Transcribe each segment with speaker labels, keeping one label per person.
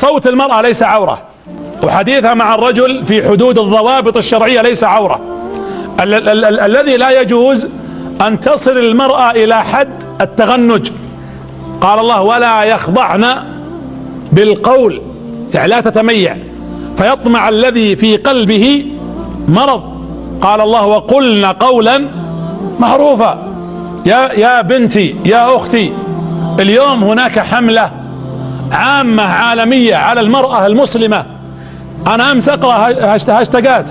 Speaker 1: صوت المرأة ليس عورة، وحديثها مع الرجل في حدود الضوابط الشرعية ليس عورة. الذي لا يجوز أن تصل المرأة إلى حد التغنج. قال الله: ولا يخضعن بالقول، يعني لا تتميع فيطمع الذي في قلبه مرض. قال الله: وقلن قولا معروفا. يا بنتي يا أختي، اليوم هناك حملة عامة عالمية على المرأة المسلمة. أنا أمس أقرأ هاشتاجات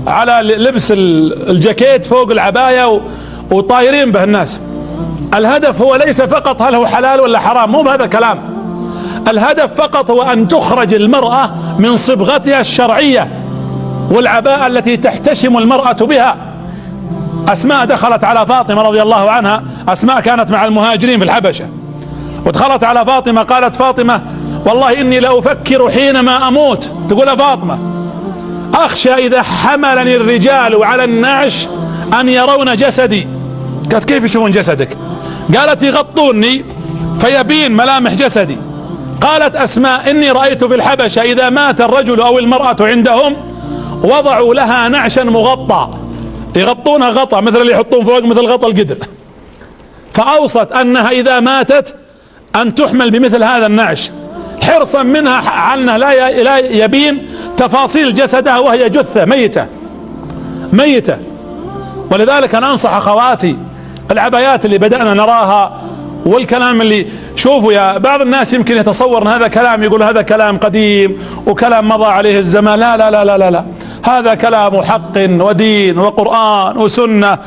Speaker 1: على لبس الجاكيت فوق العباية وطايرين به الناس. الهدف هو ليس فقط هل هو حلال ولا حرام، مو بهذا الكلام. الهدف فقط هو أن تخرج المرأة من صبغتها الشرعية والعباءة التي تحتشم المرأة بها. أسماء دخلت على فاطمة رضي الله عنها. أسماء كانت مع المهاجرين في الحبشة، ودخلت على فاطمة قالت: فاطمة والله إني لأفكر حينما أموت، تقول يا فاطمة أخشى إذا حملني الرجال على النعش أن يرون جسدي. قالت: كيف يشوفون جسدك؟ قالت: يغطوني فيبين ملامح جسدي. قالت أسماء: إني رأيت في الحبشة إذا مات الرجل أو المرأة عندهم وضعوا لها نعشا مغطى، يغطونها غطا مثل اللي يحطون فوق مثل غطا القدر. فأوصت أنها إذا ماتت أن تحمل بمثل هذا النعش حرصا منها عنه لا يبين تفاصيل جسدها وهي جثة ميتة. ولذلك أنا أنصح أخواتي، العبايات اللي بدأنا نراها والكلام اللي شوفوا، يا بعض الناس يمكن يتصور أن هذا كلام، يقول هذا كلام قديم وكلام مضى عليه الزمان. لا لا لا لا لا, لا. هذا كلام حق ودين وقرآن وسنة.